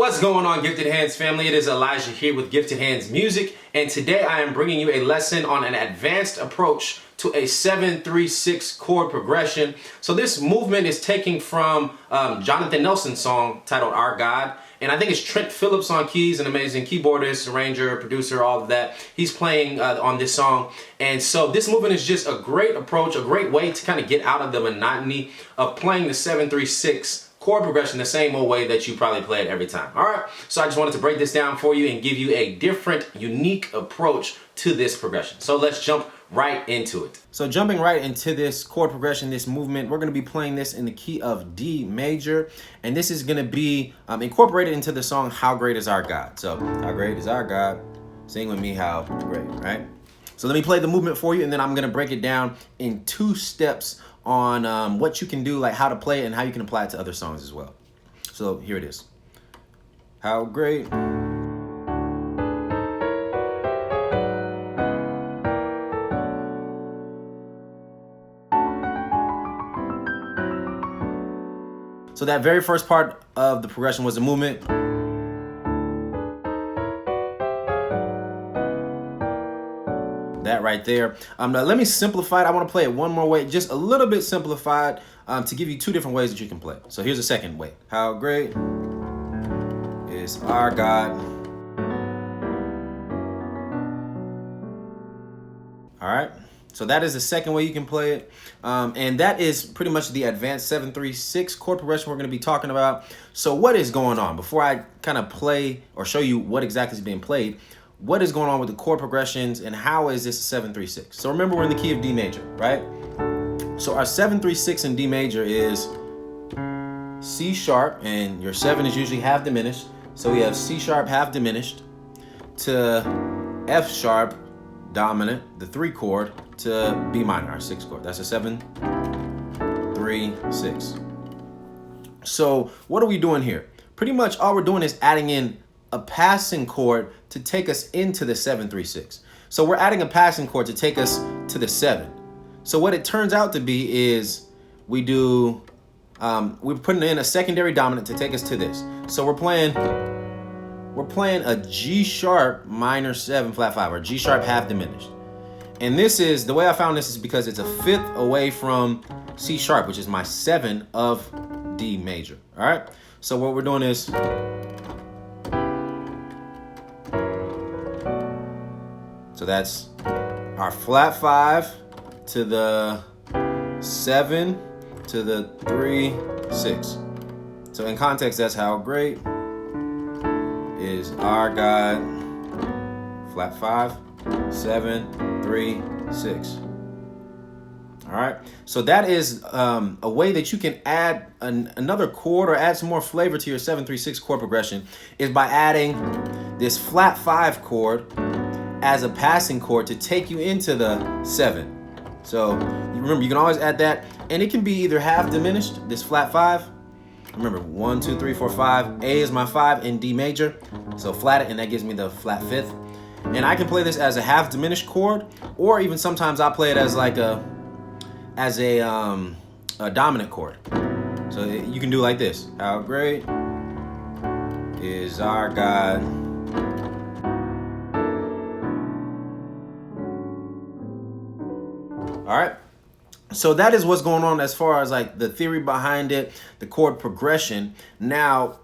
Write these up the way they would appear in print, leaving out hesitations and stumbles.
What's going on, Gifted Hands family? It is Elijah here with Gifted Hands Music, and today I am bringing you a lesson on an advanced approach to a 7-3-6 chord progression. So this movement is taken from Jonathan Nelson's song titled Our God, and I think it's Trent Phillips on keys, an amazing keyboardist, arranger, producer, all of that. He's playing on this song, and so this movement is just a great approach, a great way to kind of get out of the monotony of playing the 7-3-6 chord progression the same old way that you probably play it every time. All right, so I just wanted to break this down for you and give you a different, unique approach to this progression. So let's jump right into it. So jumping right into this chord progression, this movement, we're going to be playing this in the key of D major, and this is going to be incorporated into the song How Great Is Our God. So how great is our God? Sing with me, how great, right? So let me play the movement for you, and then I'm going to break it down in 2 steps on what you can do, like how to play it and how you can apply it to other songs as well. So here it is. How great. So that very first part of the progression was the movement. That right there. Now let me simplify it. I want to play it one more way, just a little bit simplified, to give you 2 different ways that you can play. So here's a second way. How great is our God? All right. So that is the second way you can play it. And that is pretty much the advanced 7-3-6 chord progression we're going to be talking about. So what is going on? Before I kind of play or show you what exactly is being played, what is going on with the chord progressions and how is this a 7-3-6? So remember, we're in the key of D major, right? So our 7-3-6 in D major is C sharp, and your 7 is usually half diminished. So we have C sharp half diminished to F sharp dominant, the 3 chord, to B minor, our 6 chord. That's a 7-3-6. So what are we doing here? Pretty much all we're doing is adding in a passing chord to take us into the 7-3-6. So we're adding a passing chord to take us to the 7. So what it turns out to be is we're putting in a secondary dominant to take us to this. So we're playing a G sharp minor 7 flat 5, or G sharp half diminished. And this is, the way I found this is because it's a 5th away from C sharp, which is my 7 of D major. All right. So what we're doing is, so that's our flat 5 to the 7 to the 3-6. So in context, that's how great is our God. Flat 5, 7-3-6. All right. So that is a way that you can add another chord or add some more flavor to your 7-3-6 chord progression, is by adding this flat 5 chord as a passing chord to take you into the 7. So you remember, you can always add that, and it can be either half diminished, this flat 5. Remember, 1, 2, 3, 4, 5. A is my 5 in D major, so flat it, and that gives me the flat 5th. And I can play this as a half diminished chord, or even sometimes I play it as like a dominant chord. So you can do like this. How great is our God? All right. So that is what's going on as far as like the theory behind it, the chord progression. Now,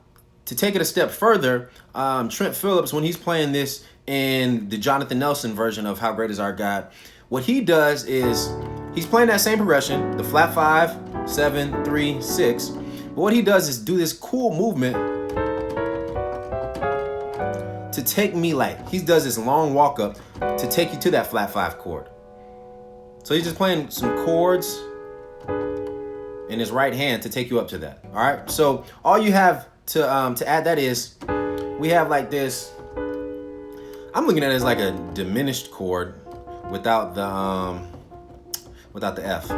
to take it a step further, Trent Phillips, when he's playing this in the Jonathan Nelson version of How Great Is Our God, what he does is he's playing that same progression, the flat 5, 7-3-6. But what he does is do this cool movement to take me, like he does this long walk up to take you to that flat 5 chord. So he's just playing some chords in his right hand to take you up to that. All right. So all you have to add that is, we have like this. I'm looking at it as like a diminished chord without the F.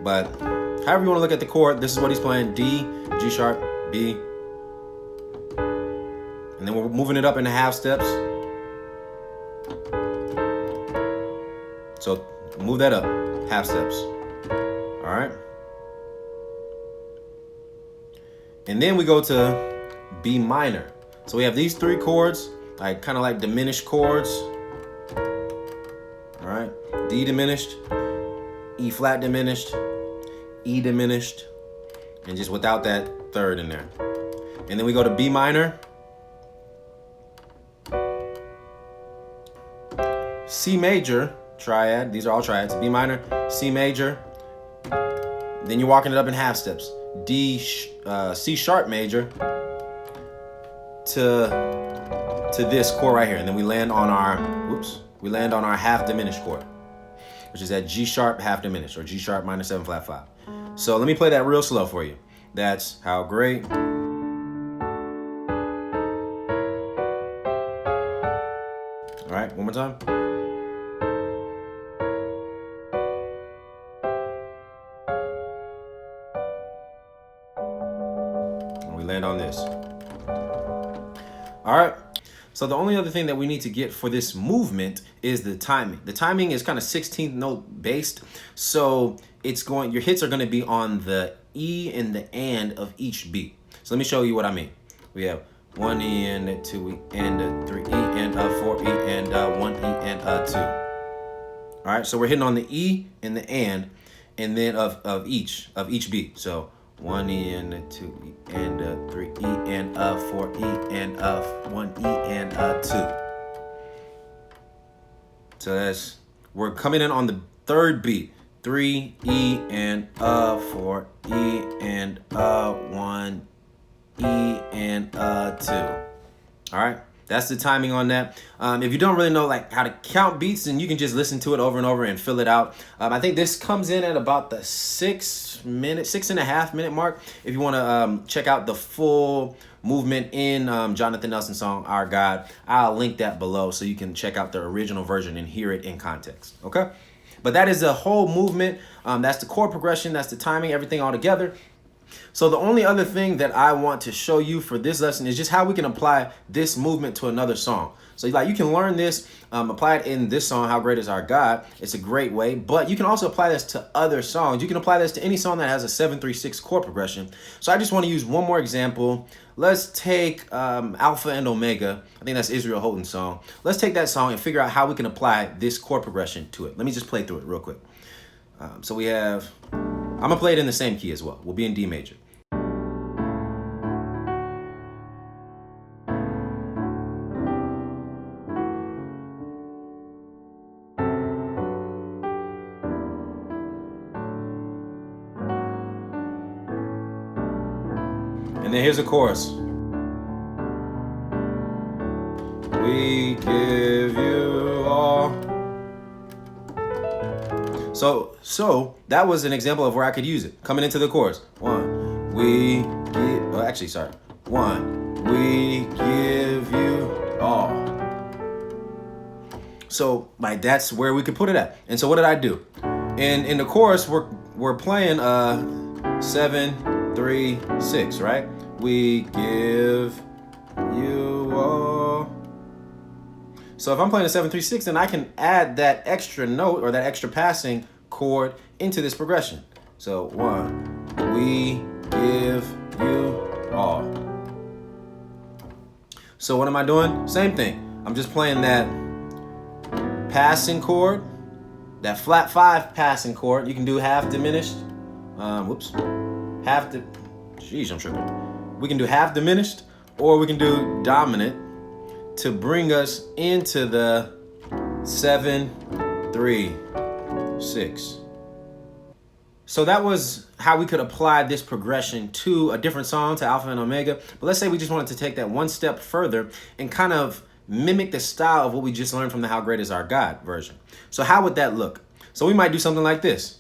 But however you want to look at the chord, this is what he's playing: D, G sharp, B, and then we're moving it up into half steps. So move that up, half steps. All right. And then we go to B minor. So we have these three chords, like kind of like diminished chords. All right, D diminished, E flat diminished, E diminished, and just without that third in there. And then we go to B minor, C major, triad, these are all triads, B minor, C major, then you're walking it up in half steps. C sharp major to this chord right here, and then we land on our half diminished chord, which is that G sharp half diminished, or G sharp minor 7 flat 5. So let me play that real slow for you. That's how great. All right, one more time. And we land on this. All right. So the only other thing that we need to get for this movement is the timing. The timing is kind of 16th note based. So your hits are going to be on the E and the and of each beat. So let me show you what I mean. We have 1 E and a 2 E and a 3 E and a 4 E and a 1 E and a 2. All right, so we're hitting on the E and the and then of each beat. So 1 E and a 2 E and a 3 E and a 4 E and a 1 E and a 2. So we're coming in on the third beat. 3 E and a 4 E and a 1 E and a 2. All right, that's the timing on that. If you don't really know like how to count beats, then you can just listen to it over and over and fill it out. I think this comes in at about the 6.5 minute mark. If you want to check out the full movement in Jonathan Nelson's song Our God, I'll link that below so you can check out the original version and hear it in context. Okay, but that is the whole movement. That's the chord progression, that's the timing, everything all together. So the only other thing that I want to show you for this lesson is just how we can apply this movement to another song. So like you can learn this, apply it in this song, How Great Is Our God. It's a great way, but you can also apply this to other songs. You can apply this to any song that has a 7-3-6 chord progression. So I just want to use one more example. Let's take Alpha and Omega. I think that's Israel Houghton's song. Let's take that song and figure out how we can apply this chord progression to it. Let me just play through it real quick. So we have, I'm gonna play it in the same key as well. We'll be in D major. And then here's the chorus. We give you all. So that was an example of where I could use it. Coming into the chorus. 1, we give, we give you all. So like that's where we could put it at. And so what did I do? In the chorus, we're playing 7, 3, 6, right? We give you all. So if I'm playing a 7, 3, 6, then I can add that extra note or that extra passing chord into this progression. So 1, we give you all. So what am I doing? Same thing. I'm just playing that passing chord, that flat 5 passing chord. You can do half diminished. I'm tripping. We can do half diminished, or we can do dominant to bring us into the 7, 3, 6. So that was how we could apply this progression to a different song, to Alpha and Omega. But let's say we just wanted to take that one step further and kind of mimic the style of what we just learned from the How Great Is Our God version. So how would that look? So we might do something like this.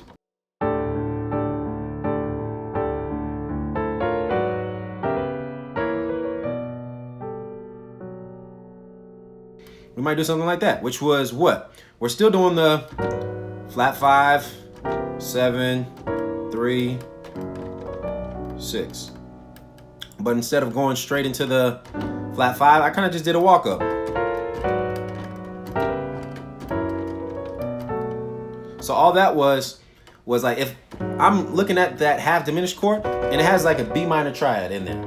We might do something like that, which was what? We're still doing the flat 5, 7, 3, 6. But instead of going straight into the flat 5, I kind of just did a walk up. So all that was like, if I'm looking at that half diminished chord and it has like a B minor triad in there.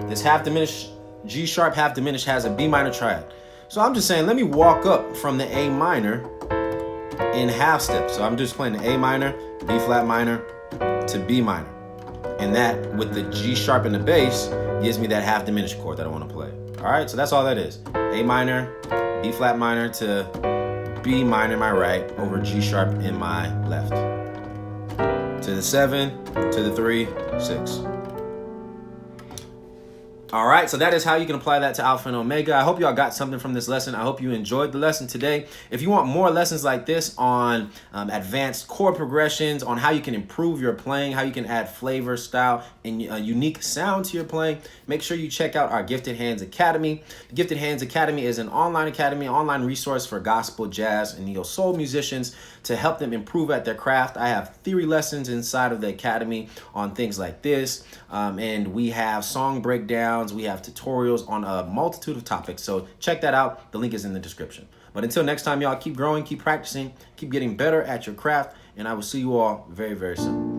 This half diminished G sharp half diminished has a B minor triad. So I'm just saying, let me walk up from the A minor in half steps. So I'm just playing the A minor, B flat minor to B minor. And that, with the G sharp in the bass, gives me that half diminished chord that I want to play. All right, so that's all that is. A minor, B flat minor to B minor in my right over G sharp in my left. To the 7, to the 3, 6. All right, so that is how you can apply that to alpha and omega. I hope y'all got something from this lesson. I hope you enjoyed the lesson today. If you want more lessons like this on advanced chord progressions, on how you can improve your playing, how you can add flavor, style, and a unique sound to your playing, make sure you check out our Gifted Hands Academy. The Gifted Hands Academy is an online academy, online resource for gospel, jazz, and neo-soul musicians to help them improve at their craft. I have theory lessons inside of the academy on things like this, and we have song breakdowns. We have tutorials on a multitude of topics. So check that out. The link is in the description. But until next time, y'all, keep growing, keep practicing, keep getting better at your craft, and I will see you all very, very soon.